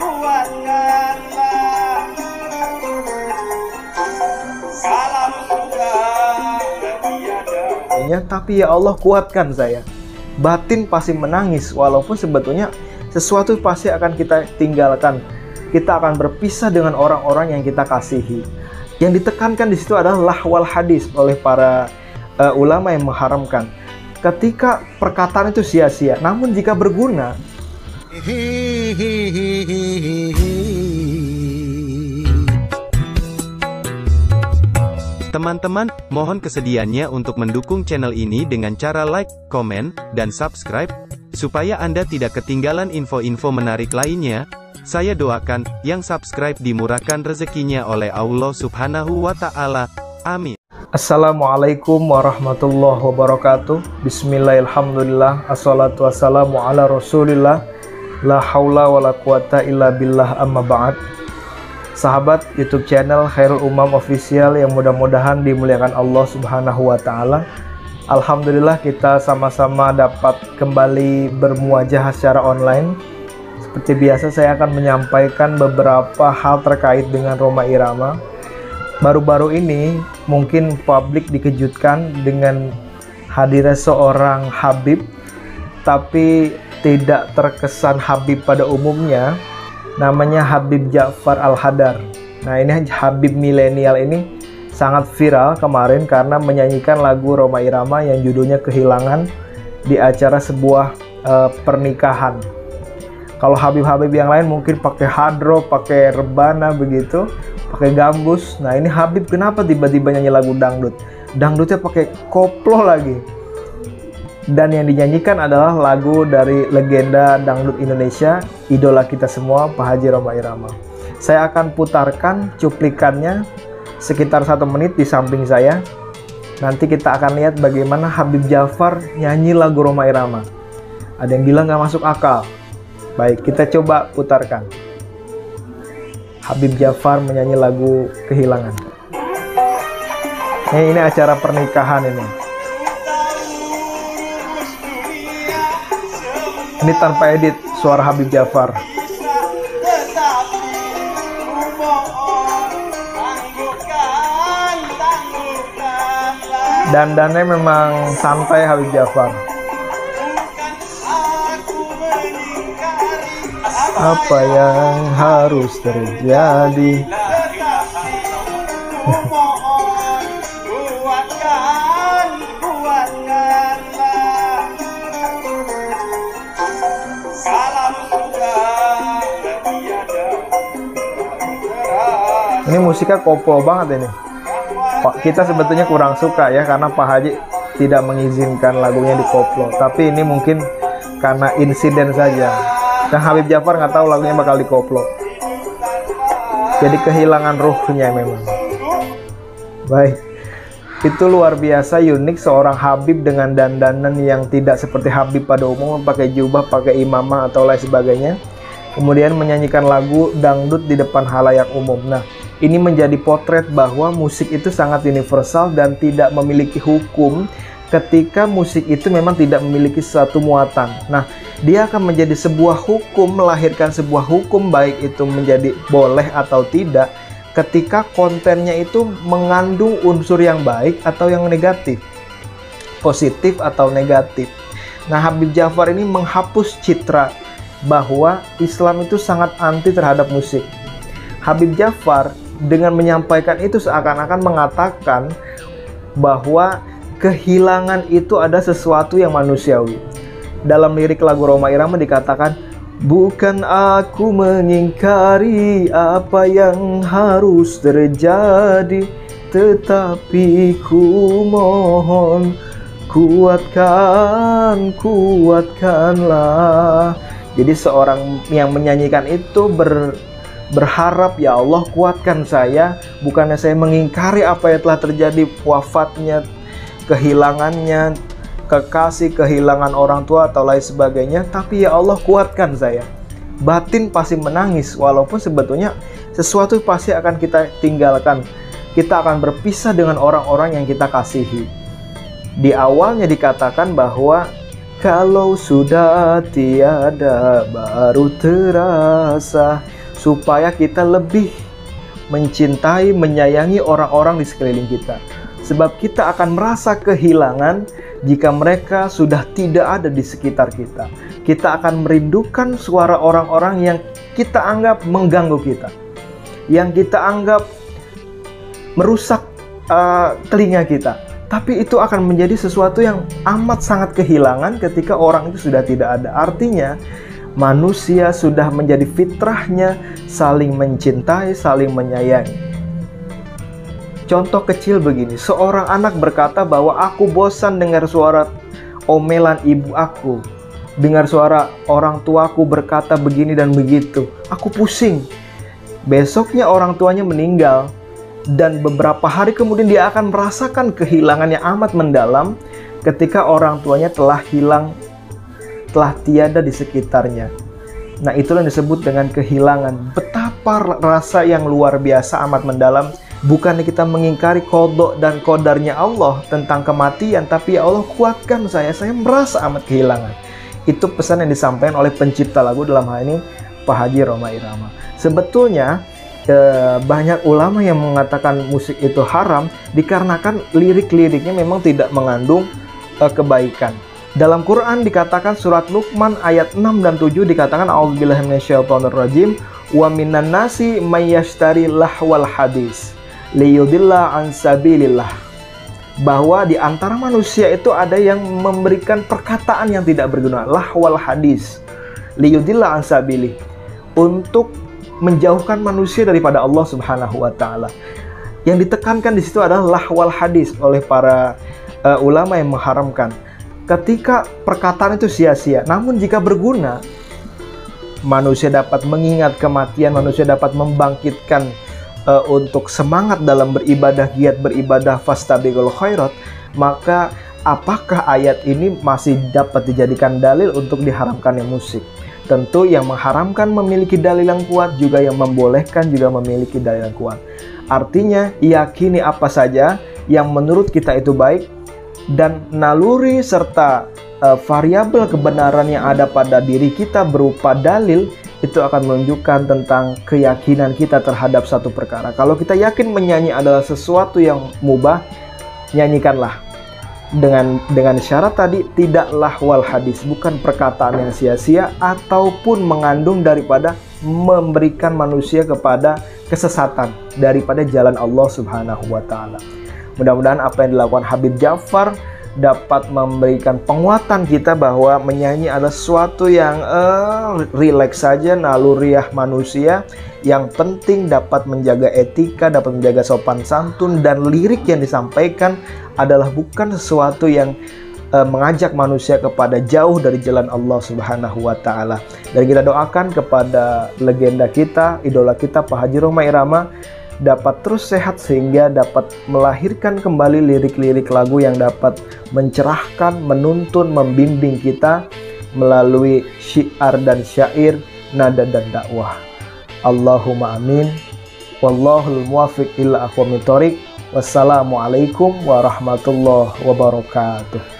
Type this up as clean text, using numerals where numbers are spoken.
kuatkanlah kalam sudah tiada. Tapi ya Allah kuatkan saya. Batin pasti menangis, walaupun sebetulnya sesuatu pasti akan kita tinggalkan. Kita akan berpisah dengan orang-orang yang kita kasihi. Yang ditekankan di situ adalah lahwal hadis oleh para ulama yang mengharamkan. Ketika perkataan itu sia-sia, namun jika berguna. Teman-teman, mohon kesediaannya untuk mendukung channel ini dengan cara like, komen, dan subscribe, supaya Anda tidak ketinggalan info-info menarik lainnya. Saya doakan, yang subscribe dimurahkan rezekinya oleh Allah Subhanahu wa Ta'ala. Amin. Assalamualaikum warahmatullahi wabarakatuh. Bismillahirrahmanirrahim. Assalatu wassalamu ala rasulillah. La haula wa la quwata illa billah, amma ba'd. Sahabat YouTube channel Khairul Umam Official yang mudah-mudahan dimuliakan Allah Subhanahu wa Ta'ala. Alhamdulillah kita sama-sama dapat kembali bermuajah secara online. Seperti biasa saya akan menyampaikan beberapa hal terkait dengan Rhoma Irama. Baru-baru ini mungkin publik dikejutkan dengan hadirnya seorang Habib, tapi tidak terkesan Habib pada umumnya. Namanya Habib Ja'far Al-Hadar. Nah, ini Habib milenial ini sangat viral kemarin karena menyanyikan lagu Rhoma Irama yang judulnya Kehilangan di acara sebuah pernikahan. Kalau Habib-Habib yang lain mungkin pakai hadro, pakai rebana begitu, pakai gambus. Nah, ini Habib kenapa tiba-tiba nyanyi lagu dangdut? Dangdutnya pakai koplo lagi. Dan yang dinyanyikan adalah lagu dari legenda dangdut Indonesia, idola kita semua, Pak Haji Rhoma Irama. Saya akan putarkan cuplikannya sekitar 1 menit di samping saya. Nanti kita akan lihat bagaimana Habib Ja'far nyanyi lagu Rhoma Irama. Ada yang bilang nggak masuk akal. Baik, kita coba putarkan. Habib Ja'far menyanyi lagu Kehilangan. Ini acara pernikahan ini. Ini tanpa edit suara Habib Ja'far. Dandannya memang santai Habib Ja'far. Apa yang harus terjadi? Ini musiknya koplo banget ini. Kita sebetulnya kurang suka ya karena Pak Haji tidak mengizinkan lagunya di koplo. Tapi ini mungkin karena insiden saja. Dan Habib Ja'far nggak tahu lagunya bakal di koplo. Jadi kehilangan ruhnya memang. Baik. Itu luar biasa unik seorang Habib dengan dandanan yang tidak seperti Habib pada umum, pakai jubah, pakai imamah atau lain sebagainya. Kemudian menyanyikan lagu dangdut di depan halayak umum. Nah, ini menjadi potret bahwa musik itu sangat universal dan tidak memiliki hukum ketika musik itu memang tidak memiliki suatu muatan. Nah, dia akan menjadi sebuah hukum, melahirkan sebuah hukum baik itu menjadi boleh atau tidak ketika kontennya itu mengandung unsur yang baik atau yang negatif, positif atau negatif. Nah, Habib Ja'far ini menghapus citra bahwa Islam itu sangat anti terhadap musik. Habib Ja'far dengan menyampaikan itu seakan-akan mengatakan bahwa kehilangan itu ada sesuatu yang manusiawi. Dalam lirik lagu Rhoma Irama dikatakan, bukan aku mengingkari apa yang harus terjadi, tetapi ku mohon kuatkanlah. Jadi seorang yang menyanyikan itu berharap, ya Allah kuatkan saya, bukannya saya mengingkari apa yang telah terjadi, wafatnya, kehilangannya, kekasih, kehilangan orang tua atau lain sebagainya, tapi ya Allah kuatkan saya. Batin pasti menangis, walaupun sebetulnya sesuatu pasti akan kita tinggalkan. Kita akan berpisah dengan orang-orang yang kita kasihi. Di awalnya dikatakan bahwa kalau sudah tiada baru terasa. Supaya kita lebih mencintai, menyayangi orang-orang di sekeliling kita. Sebab kita akan merasa kehilangan jika mereka sudah tidak ada di sekitar kita. Kita akan merindukan suara orang-orang yang kita anggap mengganggu kita, yang kita anggap merusak telinga kita. Tapi itu akan menjadi sesuatu yang amat sangat kehilangan ketika orang itu sudah tidak ada. Artinya, manusia sudah menjadi fitrahnya saling mencintai, saling menyayangi. Contoh kecil begini, seorang anak berkata bahwa aku bosan dengar suara omelan ibu aku, dengar suara orang tuaku berkata begini dan begitu, aku pusing. Besoknya orang tuanya meninggal, dan beberapa hari kemudian dia akan merasakan kehilangan yang amat mendalam ketika orang tuanya telah hilang, telah tiada di sekitarnya. Nah, itulah yang disebut dengan kehilangan. Betapa rasa yang luar biasa amat mendalam. Bukannya kita mengingkari qada dan qadarnya Allah tentang kematian, tapi ya Allah, kuatkan saya merasa amat kehilangan. Itu pesan yang disampaikan oleh pencipta lagu, dalam hal ini Pak Haji Rhoma Irama. Sebetulnya banyak ulama yang mengatakan musik itu haram dikarenakan lirik-liriknya memang tidak mengandung kebaikan. Dalam Quran dikatakan surat Luqman ayat 6 dan 7 dikatakan a'udzubillahi minasyaitonirrajim wa minan nasi may yashtari lahwal hadis liyudilla an sabilillah, bahwa di antara manusia itu ada yang memberikan perkataan yang tidak berguna, lahwal hadis liyudilla an sabilih, untuk menjauhkan manusia daripada Allah Subhanahu wa taala. Yang ditekankan di situ adalah lahwal hadis oleh para ulama yang mengharamkan. Ketika perkataan itu sia-sia, namun jika berguna, manusia dapat mengingat kematian, manusia dapat membangkitkan untuk semangat dalam beribadah, giat beribadah, fastabiqul khairat, maka apakah ayat ini masih dapat dijadikan dalil untuk diharamkannya musik? Tentu yang mengharamkan memiliki dalil yang kuat, juga yang membolehkan juga memiliki dalil yang kuat. Artinya, yakini apa saja yang menurut kita itu baik, dan naluri serta variabel kebenaran yang ada pada diri kita berupa dalil, itu akan menunjukkan tentang keyakinan kita terhadap satu perkara. Kalau kita yakin menyanyi adalah sesuatu yang mubah, nyanyikanlah. Dengan syarat tadi, tidaklah wal hadis, bukan perkataan yang sia-sia ataupun mengandung daripada memberikan manusia kepada kesesatan daripada jalan Allah Subhanahu wa taala. Mudah-mudahan apa yang dilakukan Habib Ja'far dapat memberikan penguatan kita bahwa menyanyi adalah sesuatu yang rileks saja, naluriah manusia. Yang penting dapat menjaga etika, dapat menjaga sopan santun, dan lirik yang disampaikan adalah bukan sesuatu yang mengajak manusia kepada jauh dari jalan Allah Subhanahu wa taala. Dan kita doakan kepada legenda kita, idola kita Pak Haji Rhoma Irama dapat terus sehat sehingga dapat melahirkan kembali lirik-lirik lagu yang dapat mencerahkan, menuntun, membimbing kita melalui syiar dan syair, nada dan dakwah. Allahumma amin. Wallahul muwaffiq ila aqwamit thoriq. Wassalamualaikum warahmatullahi wabarakatuh.